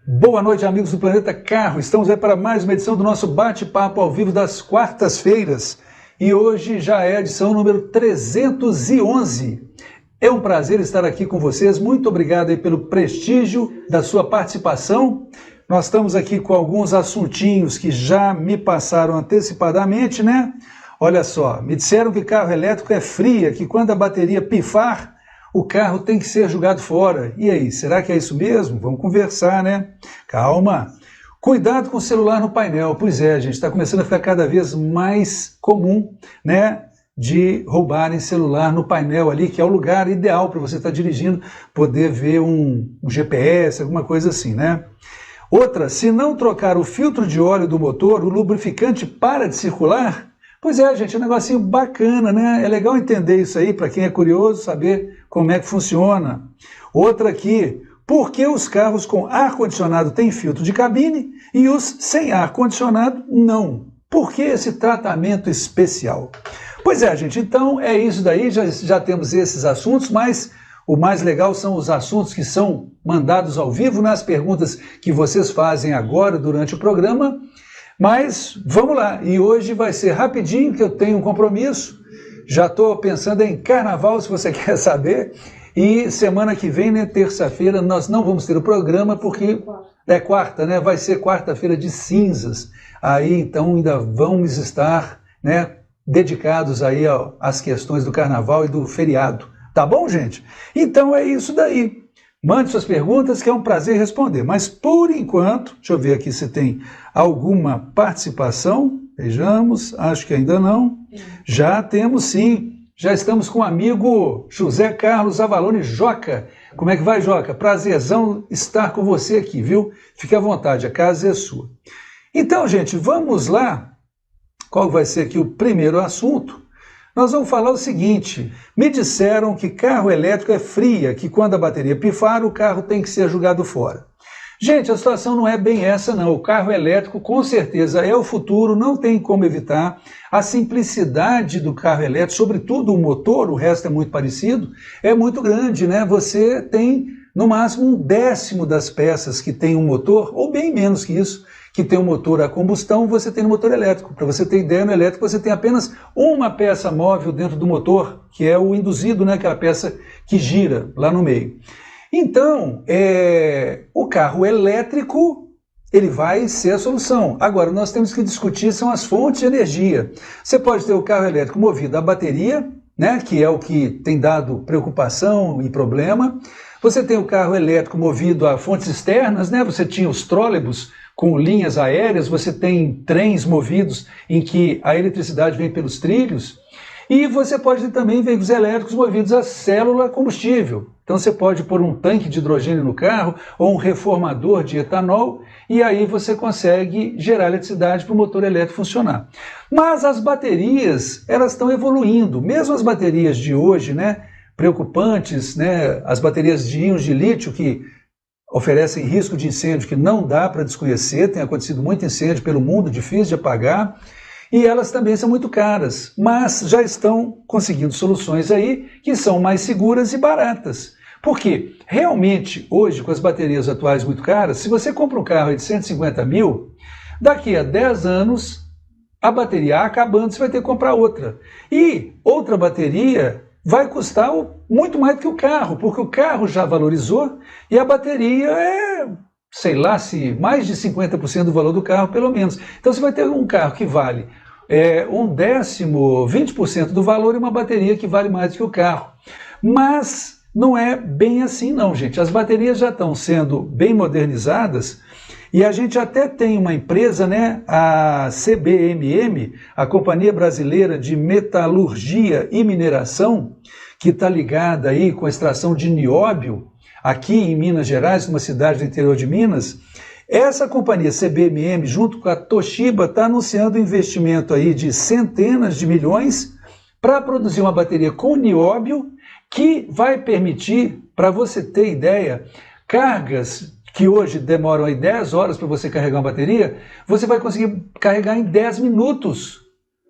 Boa noite, amigos do Planeta Carro. Estamos aí para mais uma edição do nosso bate-papo ao vivo das quartas-feiras. E hoje já é a edição número 311. É um prazer estar aqui com vocês. Muito obrigado aí pelo prestígio da sua participação. Nós estamos aqui com alguns assuntinhos que já me passaram antecipadamente, né? Olha só, me disseram que carro elétrico é fria, que quando a bateria pifar, o carro tem que ser jogado fora. E aí, será que é isso mesmo? Vamos conversar, né? Calma. Cuidado com o celular no painel. Pois é, gente, está começando a ficar cada vez mais comum, né? De roubarem celular no painel ali, que é o lugar ideal para você estar dirigindo, poder ver um GPS, alguma coisa assim, né? Outra, se não trocar o filtro de óleo do motor, o lubrificante para de circular. Pois é, gente, é um negocinho bacana, né? É legal entender isso aí, para quem é curioso, saber como é que funciona. Outra aqui, por que os carros com ar-condicionado têm filtro de cabine e os sem ar-condicionado não? Por que esse tratamento especial? Pois é, gente, então é isso daí, já temos esses assuntos, mas o mais legal são os assuntos que são mandados ao vivo, nas perguntas que vocês fazem agora durante o programa. Mas vamos lá, e hoje vai ser rapidinho, que eu tenho um compromisso. Já estou pensando em carnaval, se você quer saber. E semana que vem, né, terça-feira, nós não vamos ter o programa, porque é quarta, né? Vai ser quarta-feira de cinzas. Aí, então, ainda vamos estar, né, dedicados aí às questões do carnaval e do feriado. Tá bom, gente? Então é isso daí. Mande suas perguntas, que é um prazer responder. Mas, por enquanto, deixa eu ver aqui se tem alguma participação. Vejamos, acho que ainda não. Já temos sim. Já estamos com o amigo José Carlos Avalone Joca. Como é que vai, Joca? Prazerzão estar com você aqui, viu? Fique à vontade, a casa é sua. Então, gente, vamos lá. Qual vai ser aqui o primeiro assunto? Nós vamos falar o seguinte: me disseram que carro elétrico é fria, que quando a bateria pifar, o carro tem que ser jogado fora. Gente, a situação não é bem essa não. O carro elétrico com certeza é o futuro, não tem como evitar. A simplicidade do carro elétrico, sobretudo o motor, o resto é muito parecido, é muito grande, né? Você tem no máximo 1/10 das peças que tem um motor, ou bem menos que isso, que tem um motor a combustão, você tem no motor elétrico. Para você ter ideia, no elétrico você tem apenas uma peça móvel dentro do motor, que é o induzido, né, aquela peça que gira lá no meio. Então, o carro elétrico, ele vai ser a solução. Agora, nós temos que discutir são as fontes de energia. Você pode ter o carro elétrico movido à bateria, né, que é o que tem dado preocupação e problema. Você tem o carro elétrico movido a fontes externas, né? Você tinha os trólebus com linhas aéreas, você tem trens movidos em que a eletricidade vem pelos trilhos, e você pode ter também veículos elétricos movidos a célula combustível. Então você pode pôr um tanque de hidrogênio no carro ou um reformador de etanol, e aí você consegue gerar eletricidade para o motor elétrico funcionar. Mas as baterias, elas estão evoluindo, mesmo as baterias de hoje, né, preocupantes, né, as baterias de íons de lítio que oferecem risco de incêndio que não dá para desconhecer, tem acontecido muito incêndio pelo mundo, difícil de apagar, e elas também são muito caras, mas já estão conseguindo soluções aí que são mais seguras e baratas. Porque realmente, hoje, com as baterias atuais muito caras, se você compra um carro de 150 mil, daqui a 10 anos, a bateria acabando, você vai ter que comprar outra. E outra bateria vai custar muito mais do que o carro, porque o carro já valorizou e a bateria é, sei lá, se mais de 50% do valor do carro, pelo menos. Então você vai ter um carro que vale 1/10, 20% do valor e uma bateria que vale mais do que o carro. Mas não é bem assim não, gente. As baterias já estão sendo bem modernizadas e a gente até tem uma empresa, né, a CBMM, a Companhia Brasileira de Metalurgia e Mineração, que está ligada aí com a extração de nióbio, aqui em Minas Gerais, numa cidade do interior de Minas. Essa companhia CBMM, junto com a Toshiba, está anunciando um investimento aí de centenas de milhões para produzir uma bateria com nióbio que vai permitir, para você ter ideia, cargas que hoje demoram aí 10 horas para você carregar uma bateria, você vai conseguir carregar em 10 minutos.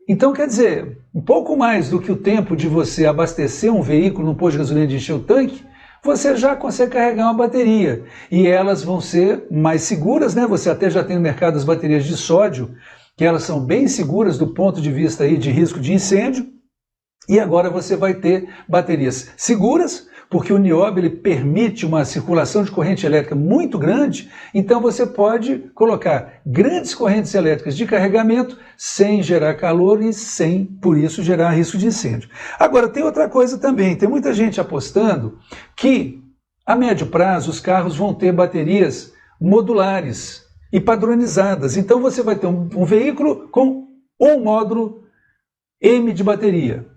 Então, quer dizer, um pouco mais do que o tempo de você abastecer um veículo num posto de gasolina de encher o tanque, você já consegue carregar uma bateria. E elas vão ser mais seguras, né? Você até já tem no mercado as baterias de sódio, que elas são bem seguras do ponto de vista aí de risco de incêndio. E agora você vai ter baterias seguras, porque o nióbio ele permite uma circulação de corrente elétrica muito grande, então você pode colocar grandes correntes elétricas de carregamento sem gerar calor e sem, por isso, gerar risco de incêndio. Agora, tem outra coisa também, tem muita gente apostando que, a médio prazo, os carros vão ter baterias modulares e padronizadas. Então você vai ter um veículo com um módulo M de bateria.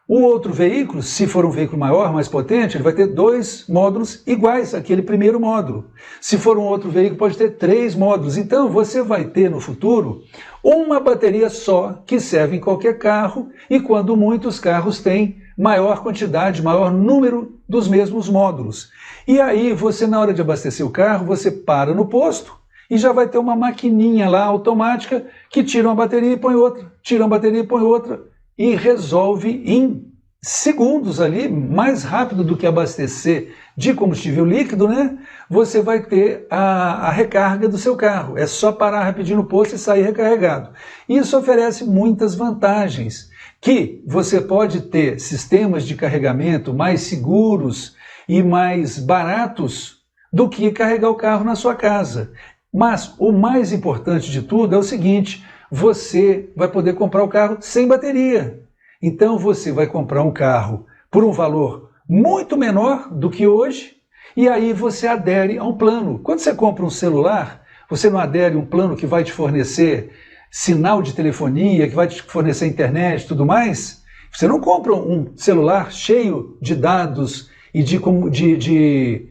O outro veículo, se for um veículo maior, mais potente, ele vai ter 2 módulos iguais àquele primeiro módulo. Se for um outro veículo, pode ter 3 módulos. Então, você vai ter no futuro uma bateria só que serve em qualquer carro e, quando muitos carros têm maior quantidade, maior número dos mesmos módulos. E aí, você, na hora de abastecer o carro, você para no posto e já vai ter uma maquininha lá automática que tira uma bateria e põe outra, tira uma bateria e põe outra. E resolve em segundos ali, mais rápido do que abastecer de combustível líquido, né? Você vai ter a recarga do seu carro. É só parar rapidinho no posto e sair recarregado. Isso oferece muitas vantagens, que você pode ter sistemas de carregamento mais seguros e mais baratos do que carregar o carro na sua casa. Mas o mais importante de tudo é o seguinte: você vai poder comprar o carro sem bateria. Então você vai comprar um carro por um valor muito menor do que hoje, e aí você adere a um plano. Quando você compra um celular, você não adere a um plano que vai te fornecer sinal de telefonia, que vai te fornecer internet e tudo mais. Você não compra um celular cheio de dados e de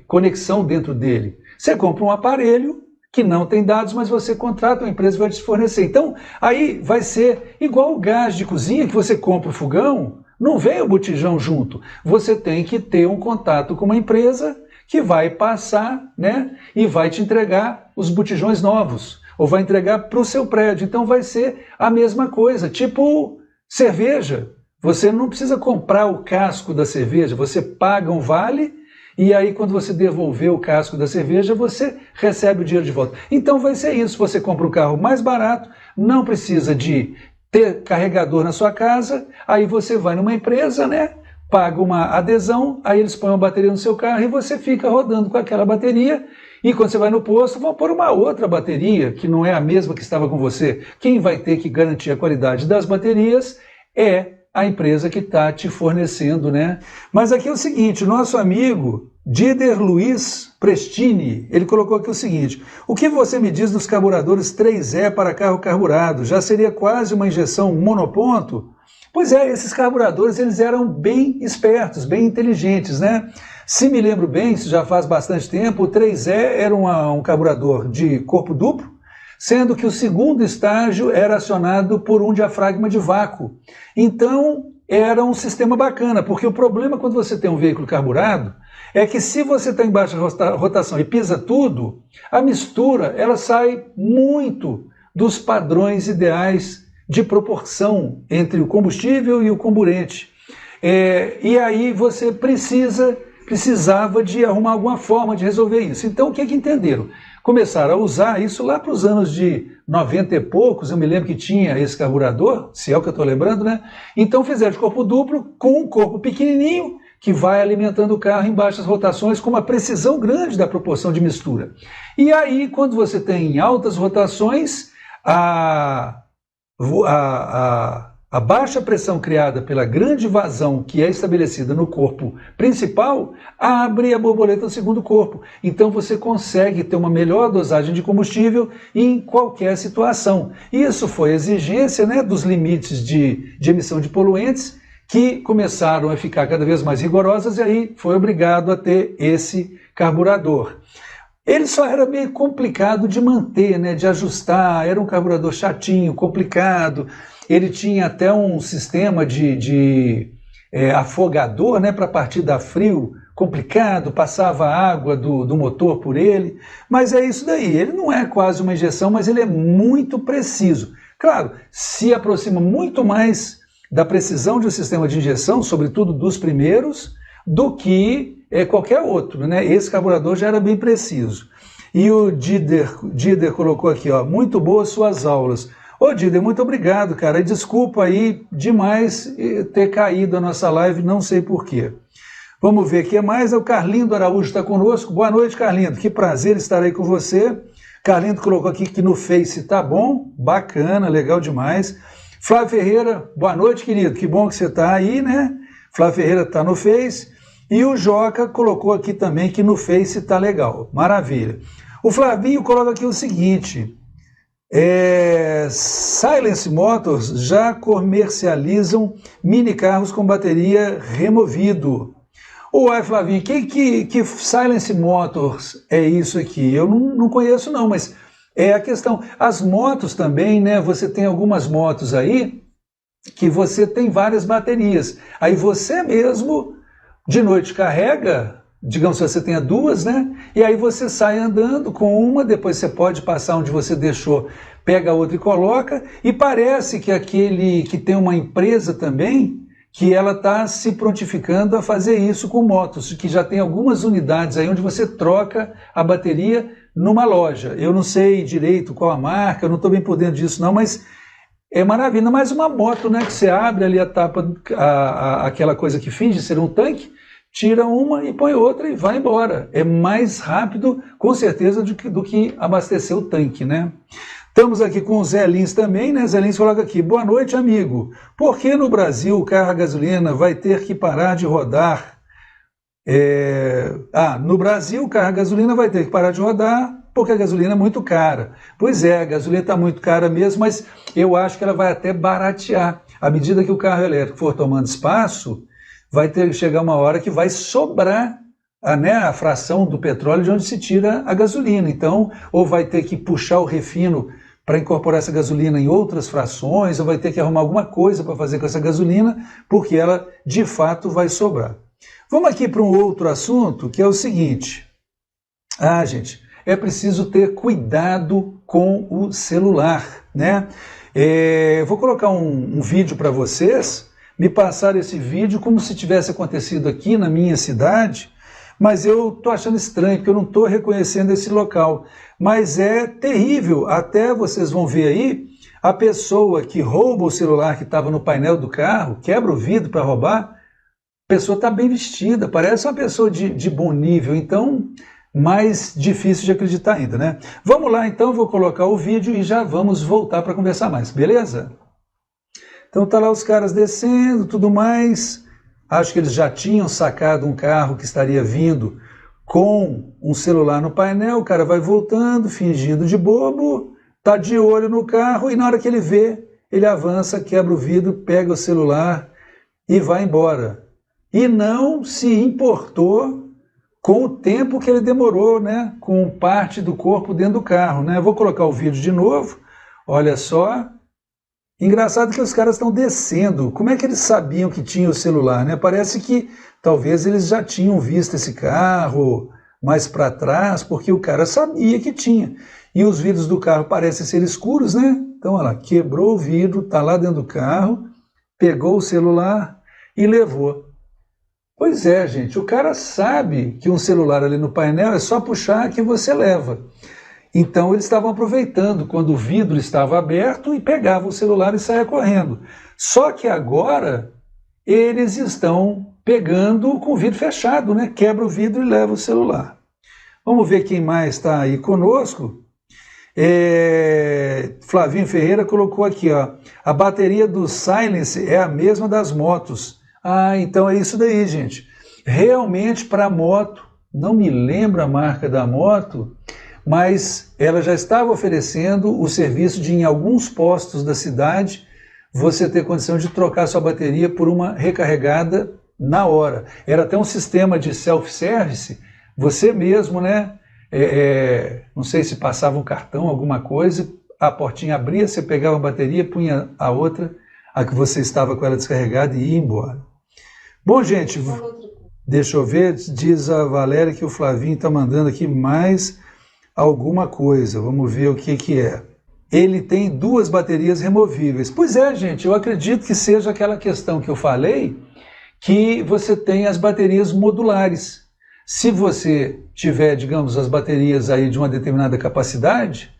conexão dentro dele. Você compra um aparelho que não tem dados, mas você contrata uma empresa que vai te fornecer. Então, aí vai ser igual o gás de cozinha, que você compra o fogão, não vem o botijão junto. Você tem que ter um contato com uma empresa que vai passar, né, e vai te entregar os botijões novos, ou vai entregar para o seu prédio. Então vai ser a mesma coisa, tipo cerveja. Você não precisa comprar o casco da cerveja, você paga um vale, e aí, quando você devolver o casco da cerveja, você recebe o dinheiro de volta. Então vai ser isso, você compra um carro mais barato, não precisa de ter carregador na sua casa, aí você vai numa empresa, né, paga uma adesão, aí eles põem uma bateria no seu carro e você fica rodando com aquela bateria, e quando você vai no posto, vão pôr uma outra bateria, que não é a mesma que estava com você. Quem vai ter que garantir a qualidade das baterias é a empresa que está te fornecendo, né? Mas aqui é o seguinte, o nosso amigo Dider Luiz Prestini, ele colocou aqui o seguinte: o que você me diz dos carburadores 3E para carro carburado? Já seria quase uma injeção monoponto? Pois é, esses carburadores eles eram bem espertos, bem inteligentes, né? Se me lembro bem, isso já faz bastante tempo, o 3E era um carburador de corpo duplo, sendo que o segundo estágio era acionado por um diafragma de vácuo. Então, era um sistema bacana, porque o problema quando você tem um veículo carburado é que se você está em baixa rotação e pisa tudo, a mistura ela sai muito dos padrões ideais de proporção entre o combustível e o comburente. E aí você precisava de arrumar alguma forma de resolver isso. Então, o que entenderam? Começaram a usar isso lá para os anos de 90 e poucos, eu me lembro que tinha esse carburador, se é o que eu estou lembrando, né? Então fizeram de corpo duplo com um corpo pequenininho que vai alimentando o carro em baixas rotações com uma precisão grande da proporção de mistura. E aí, quando você tem altas rotações, a baixa pressão criada pela grande vazão que é estabelecida no corpo principal abre a borboleta do segundo corpo. Então você consegue ter uma melhor dosagem de combustível em qualquer situação. Isso foi exigência, né, dos limites de emissão de poluentes que começaram a ficar cada vez mais rigorosas e aí foi obrigado a ter esse carburador. Ele só era meio complicado de manter, né, de ajustar, era um carburador chatinho, complicado. Ele tinha até um sistema de afogador, né, para partir da frio, complicado, passava a água do motor por ele, mas é isso daí, ele não é quase uma injeção, mas ele é muito preciso. Claro, se aproxima muito mais da precisão de um sistema de injeção, sobretudo dos primeiros, do que qualquer outro, né? Esse carburador já era bem preciso. E o Dider colocou aqui, ó, muito boas suas aulas. Ô Dider, muito obrigado, cara. E desculpa aí demais ter caído a nossa live, não sei porquê. Vamos ver aqui mais. O Carlindo Araújo está conosco. Boa noite, Carlindo. Que prazer estar aí com você. Carlindo colocou aqui que no Face tá bom. Bacana, legal demais. Flávio Ferreira, boa noite, querido. Que bom que você está aí, né? Flávio Ferreira está no Face. E o Joca colocou aqui também que no Face está legal. Maravilha. O Flavinho coloca aqui o seguinte: Silence Motors já comercializam mini carros com bateria removido. Uai, Flavinho, que Silence Motors é isso aqui? Eu não conheço não, mas é a questão. As motos também, né? Você tem algumas motos aí que você tem várias baterias. Aí você mesmo, de noite, carrega, digamos que você tenha duas, né? E aí você sai andando com uma, depois você pode passar onde você deixou, pega a outra e coloca. E parece que aquele que tem uma empresa também, que ela está se prontificando a fazer isso com motos, que já tem algumas unidades aí onde você troca a bateria numa loja. Eu não sei direito qual a marca, eu não estou bem por dentro disso não, mas é maravilha. Mais uma moto, né, que você abre ali a tapa, aquela coisa que finge ser um tanque, tira uma e põe outra e vai embora. É mais rápido, com certeza, do que abastecer o tanque, né? Estamos aqui com o Zé Lins também, né? Zé Lins coloca aqui, boa noite, amigo. Por que no Brasil o carro a gasolina vai ter que parar de rodar? No Brasil o carro a gasolina vai ter que parar de rodar porque a gasolina é muito cara. Pois é, a gasolina está muito cara mesmo, mas eu acho que ela vai até baratear. À medida que o carro elétrico for tomando espaço, vai ter que chegar uma hora que vai sobrar a fração do petróleo de onde se tira a gasolina. Então, ou vai ter que puxar o refino para incorporar essa gasolina em outras frações, ou vai ter que arrumar alguma coisa para fazer com essa gasolina, porque ela, de fato, vai sobrar. Vamos aqui para um outro assunto, que é o seguinte. Gente, é preciso ter cuidado com o celular, né? Eu vou colocar um vídeo para vocês, me passaram esse vídeo como se tivesse acontecido aqui na minha cidade, mas eu estou achando estranho, porque eu não estou reconhecendo esse local. Mas é terrível, até vocês vão ver aí, a pessoa que rouba o celular que estava no painel do carro, quebra o vidro para roubar, a pessoa está bem vestida, parece uma pessoa de bom nível, então mais difícil de acreditar ainda, né? Vamos lá então, vou colocar o vídeo e já vamos voltar para conversar mais, beleza? Então tá lá os caras descendo, tudo mais. Acho que eles já tinham sacado um carro que estaria vindo com um celular no painel, o cara vai voltando, fingindo de bobo, tá de olho no carro e na hora que ele vê, ele avança, quebra o vidro, pega o celular e vai embora. E não se importou com o tempo que ele demorou, né, com parte do corpo dentro do carro, né? Eu vou colocar o vídeo de novo, olha só. Engraçado que os caras estão descendo. Como é que eles sabiam que tinha o celular, né? Parece que talvez eles já tinham visto esse carro mais para trás, porque o cara sabia que tinha. E os vidros do carro parecem ser escuros, né? Então, olha lá, quebrou o vidro, está lá dentro do carro, pegou o celular e levou. Pois é, gente, o cara sabe que um celular ali no painel é só puxar que você leva. Então eles estavam aproveitando quando o vidro estava aberto e pegavam o celular e saia correndo. Só que agora eles estão pegando com o vidro fechado, né? Quebra o vidro e leva o celular. Vamos ver quem mais está aí conosco. Flavinho Ferreira colocou aqui, ó, a bateria do Silence é a mesma das motos. Então é isso daí, gente. Realmente para moto, não me lembro a marca da moto, mas ela já estava oferecendo o serviço de, em alguns postos da cidade, você ter condição de trocar sua bateria por uma recarregada na hora. Era até um sistema de self-service, você mesmo, né? Não sei se passava um cartão, alguma coisa, a portinha abria, você pegava a bateria, punha a outra, a que você estava com ela descarregada e ia embora. Bom, gente, deixa eu ver, diz a Valéria que o Flavinho está mandando aqui mais alguma coisa. Vamos ver o que é. Ele tem 2 baterias removíveis. Pois é, gente, eu acredito que seja aquela questão que eu falei, que você tem as baterias modulares. Se você tiver, digamos, as baterias aí de uma determinada capacidade,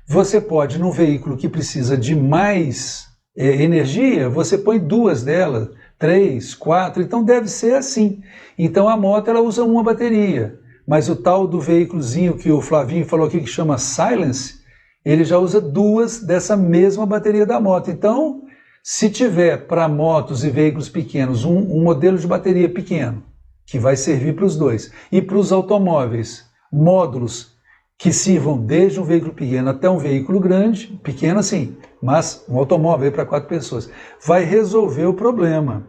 você pode, num veículo que precisa de mais energia, você põe duas delas, 3, 4, então deve ser assim. Então a moto ela usa uma bateria, mas o tal do veículozinho que o Flavinho falou aqui que chama Silence, ele já usa duas dessa mesma bateria da moto. Então, se tiver para motos e veículos pequenos um modelo de bateria pequeno, que vai servir para os dois, e para os automóveis, módulos que sirvam desde um veículo pequeno até um veículo grande, pequeno assim, mas um automóvel para 4 pessoas, vai resolver o problema.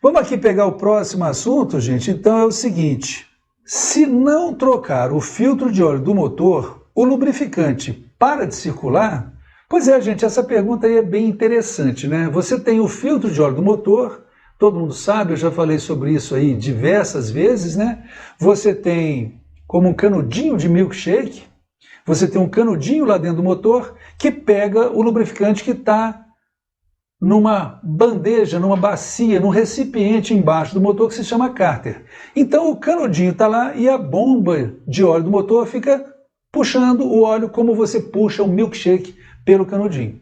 Vamos aqui pegar o próximo assunto, gente. Então é o seguinte, se não trocar o filtro de óleo do motor, o lubrificante para de circular? Pois é, gente, essa pergunta aí é bem interessante, né? Você tem o filtro de óleo do motor, todo mundo sabe, eu já falei sobre isso aí diversas vezes, né? Você tem como um canudinho de milkshake, você tem um canudinho lá dentro do motor que pega o lubrificante que está numa bandeja, numa bacia, num recipiente embaixo do motor que se chama cárter. Então o canudinho está lá e a bomba de óleo do motor fica puxando o óleo como você puxa um milkshake pelo canudinho.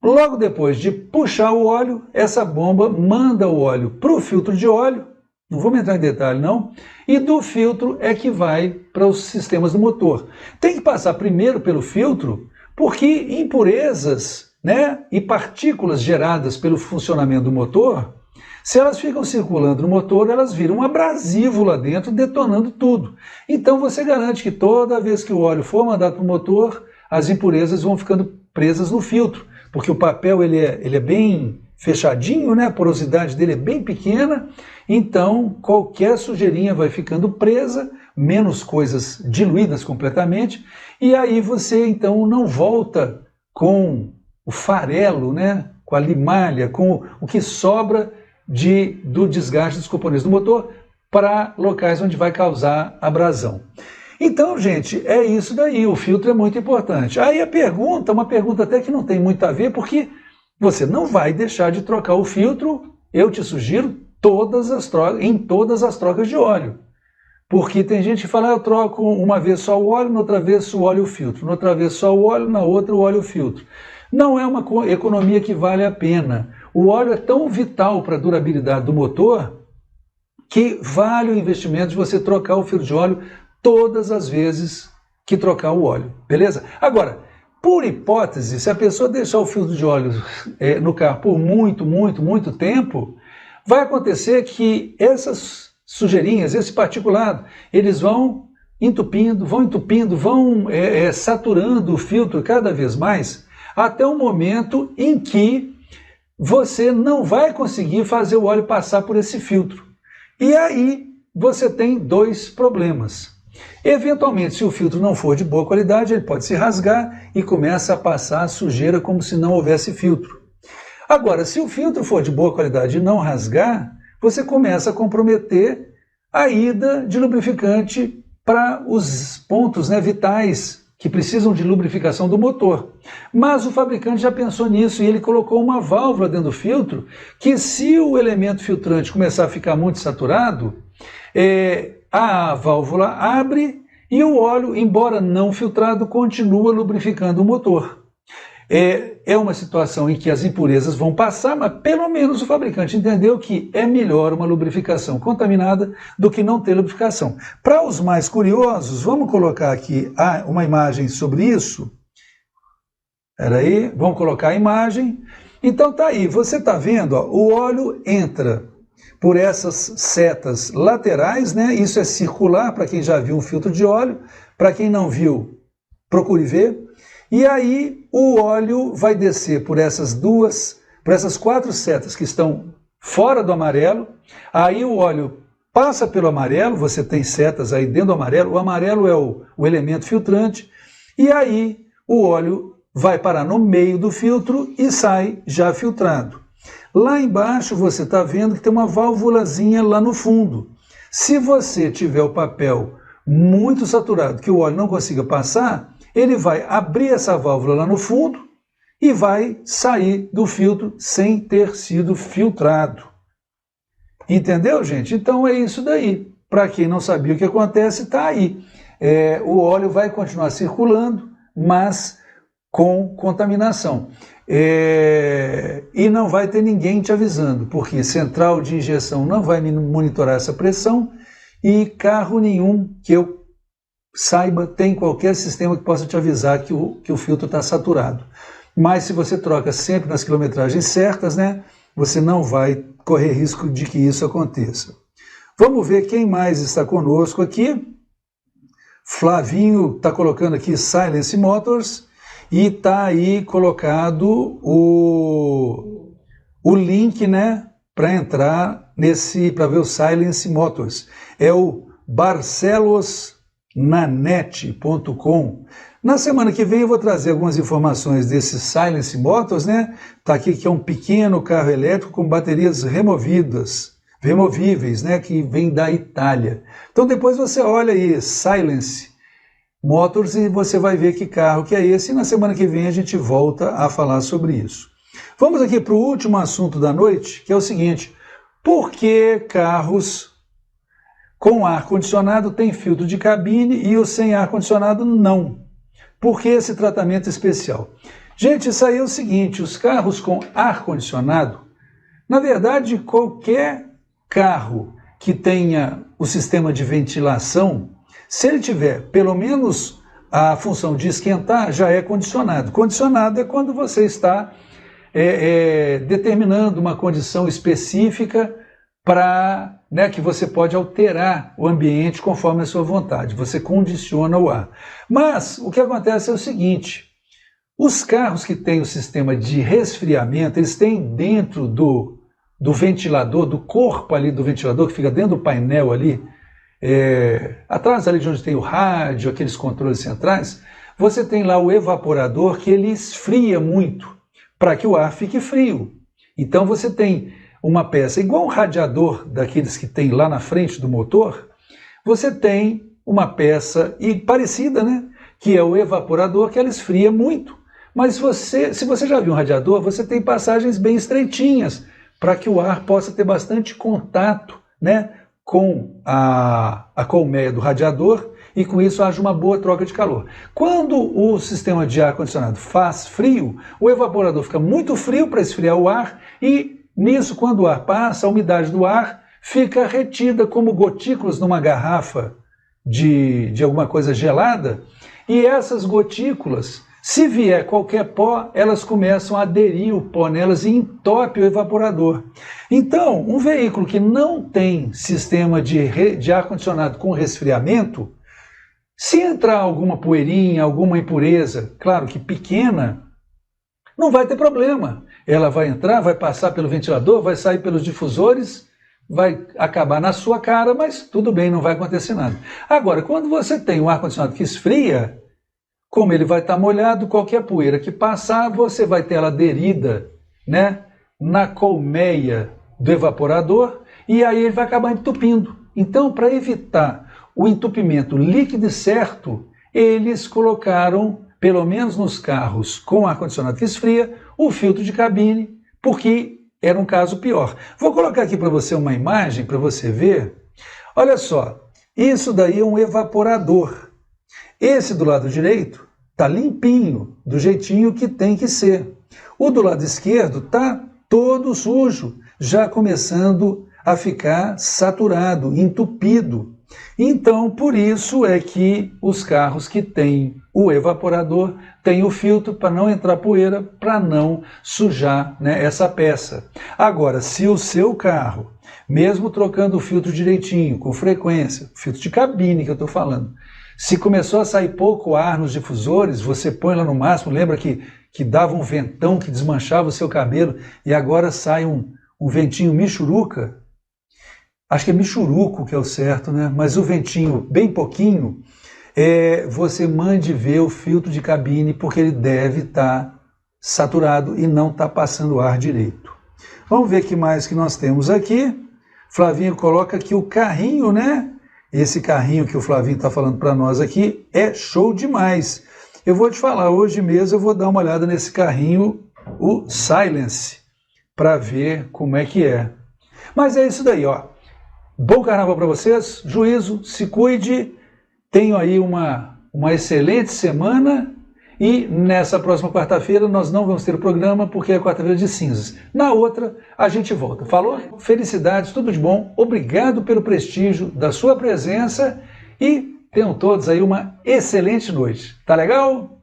Logo depois de puxar o óleo, essa bomba manda o óleo para o filtro de óleo, não vamos entrar em detalhe não, e do filtro é que vai para os sistemas do motor. Tem que passar primeiro pelo filtro, porque impurezas, né, e partículas geradas pelo funcionamento do motor, se elas ficam circulando no motor, elas viram um abrasivo lá dentro, detonando tudo. Então você garante que toda vez que o óleo for mandado para o motor, as impurezas vão ficando presas no filtro, porque o papel ele é bem fechadinho, né? A porosidade dele é bem pequena, então qualquer sujeirinha vai ficando presa, menos coisas diluídas completamente, e aí você então não volta com o farelo, né? Com a limalha, com o que sobra do desgaste dos componentes do motor para locais onde vai causar abrasão. Então, gente, é isso daí, o filtro é muito importante. Aí a pergunta, uma pergunta até que não tem muito a ver, porque você não vai deixar de trocar o filtro, eu te sugiro, em todas as trocas de óleo. Porque tem gente que fala, eu troco uma vez só o óleo, na outra vez o óleo e o filtro, na outra vez só o óleo, na outra o óleo e o filtro. Não é uma economia que vale a pena. O óleo é tão vital para a durabilidade do motor que vale o investimento de você trocar o filtro de óleo todas as vezes que trocar o óleo, beleza? Agora, por hipótese, se a pessoa deixar o filtro de óleo no carro por muito tempo, vai acontecer que essas sujeirinhas, esse particulado, eles vão entupindo, vão saturando o filtro cada vez mais, até o momento em que você não vai conseguir fazer o óleo passar por esse filtro. E aí você tem dois problemas. Eventualmente, se o filtro não for de boa qualidade, ele pode se rasgar e começa a passar a sujeira como se não houvesse filtro. Agora, se o filtro for de boa qualidade e não rasgar, você começa a comprometer a ida de lubrificante para os pontos, né, vitais que precisam de lubrificação do motor. Mas o fabricante já pensou nisso e ele colocou uma válvula dentro do filtro que, se o elemento filtrante começar a ficar muito saturado, a válvula abre e o óleo, embora não filtrado, continua lubrificando o motor. É uma situação em que as impurezas vão passar, mas pelo menos o fabricante entendeu que é melhor uma lubrificação contaminada do que não ter lubrificação. Para os mais curiosos, vamos colocar aqui uma imagem sobre isso. Espera aí, vamos colocar a imagem. Então tá aí, você está vendo, ó, o óleo entra por essas setas laterais, né? Isso é circular, para quem já viu um filtro de óleo, para quem não viu, procure ver. E aí o óleo vai descer por essas 4 setas que estão fora do amarelo, aí o óleo passa pelo amarelo, você tem setas aí dentro do amarelo, o amarelo é o elemento filtrante, e aí o óleo vai parar no meio do filtro e sai já filtrado. Lá embaixo você está vendo que tem uma válvulazinha lá no fundo. Se você tiver o papel muito saturado, que o óleo não consiga passar, ele vai abrir essa válvula lá no fundo e vai sair do filtro sem ter sido filtrado. Entendeu, gente? Então é isso daí. para quem não sabia o que acontece, está aí. O óleo vai continuar circulando, mas com contaminação. E não vai ter ninguém te avisando, porque central de injeção não vai monitorar essa pressão e carro nenhum que eu saiba tem qualquer sistema que possa te avisar que o filtro está saturado. Mas se você troca sempre nas quilometragens certas, né, você não vai correr risco de que isso aconteça. Vamos ver quem mais está conosco aqui. Flavinho está colocando aqui Silence Motors e está aí colocado o link, né, para entrar para ver o Silence Motors. É o barcelosnanet.com. Na semana que vem eu vou trazer algumas informações desse Silence Motors, né? Tá aqui que é um pequeno carro elétrico com baterias removíveis, né? Que vem da Itália. Então depois você olha aí Silence Motors e você vai ver que carro que é esse. E na semana que vem a gente volta a falar sobre isso. Vamos aqui para o último assunto da noite, que é o seguinte: por que carros com ar-condicionado têm filtro de cabine e os sem ar-condicionado não? Por que esse tratamento especial? Gente, isso aí é o seguinte: os carros com ar-condicionado, na verdade, qualquer carro que tenha o sistema de ventilação, se ele tiver pelo menos a função de esquentar, já é condicionado. Condicionado é quando você está determinando uma condição específica para, né, que você pode alterar o ambiente conforme a sua vontade. Você condiciona o ar. Mas o que acontece é o seguinte: os carros que têm o sistema de resfriamento, eles têm dentro do ventilador, do corpo ali do ventilador, que fica dentro do painel ali, atrás ali de onde tem o rádio, aqueles controles centrais, você tem lá o evaporador que ele esfria muito, para que o ar fique frio. Então você tem uma peça igual um radiador daqueles que tem lá na frente do motor, você tem uma peça parecida, né? Que é o evaporador, que ela esfria muito. Mas se você já viu um radiador, você tem passagens bem estreitinhas, para que o ar possa ter bastante contato, né, com a colmeia do radiador e com isso haja uma boa troca de calor. Quando o sistema de ar-condicionado faz frio, o evaporador fica muito frio para esfriar o ar e nisso, quando o ar passa, a umidade do ar fica retida como gotículas numa garrafa de alguma coisa gelada, e essas gotículas, se vier qualquer pó, elas começam a aderir o pó nelas e entope o evaporador. Então, um veículo que não tem sistema de ar-condicionado com resfriamento, se entrar alguma poeirinha, alguma impureza, claro que pequena, não vai ter problema. Ela vai entrar, vai passar pelo ventilador, vai sair pelos difusores, vai acabar na sua cara, mas tudo bem, não vai acontecer nada. Agora, quando você tem um ar-condicionado que esfria, como ele vai estar molhado, qualquer poeira que passar, você vai ter ela aderida, né, na colmeia do evaporador, e aí ele vai acabar entupindo. Então, para evitar o entupimento líquido e certo, eles colocaram, pelo menos nos carros com ar-condicionado que esfria, o filtro de cabine, porque era um caso pior. Vou colocar aqui para você uma imagem para você ver. Olha só, isso daí é um evaporador. Esse do lado direito está limpinho, do jeitinho que tem que ser. O do lado esquerdo está todo sujo, já começando a ficar saturado, entupido. Então, por isso é que os carros que têm o evaporador têm o filtro para não entrar poeira, para não sujar, né, essa peça. Agora, se o seu carro, mesmo trocando o filtro direitinho, com frequência, filtro de cabine que eu estou falando, se começou a sair pouco ar nos difusores, você põe lá no máximo, lembra que dava um ventão que desmanchava o seu cabelo e agora sai um ventinho michuruca? Acho que é michuruco que é o certo, né? Mas o ventinho bem pouquinho, você mande ver o filtro de cabine, porque ele deve estar saturado e não está passando ar direito. Vamos ver o que mais que nós temos aqui. Flavinho coloca aqui o carrinho, né? Esse carrinho que o Flavinho está falando para nós aqui é show demais. Eu vou te falar, hoje mesmo eu vou dar uma olhada nesse carrinho, o Silence, para ver como é que é. Mas é isso daí, ó. Bom carnaval para vocês, juízo, se cuide, tenham aí uma excelente semana e nessa próxima quarta-feira nós não vamos ter o programa porque é quarta-feira de cinzas. Na outra a gente volta. Falou? Felicidades, tudo de bom, obrigado pelo prestígio da sua presença e tenham todos aí uma excelente noite. Tá legal?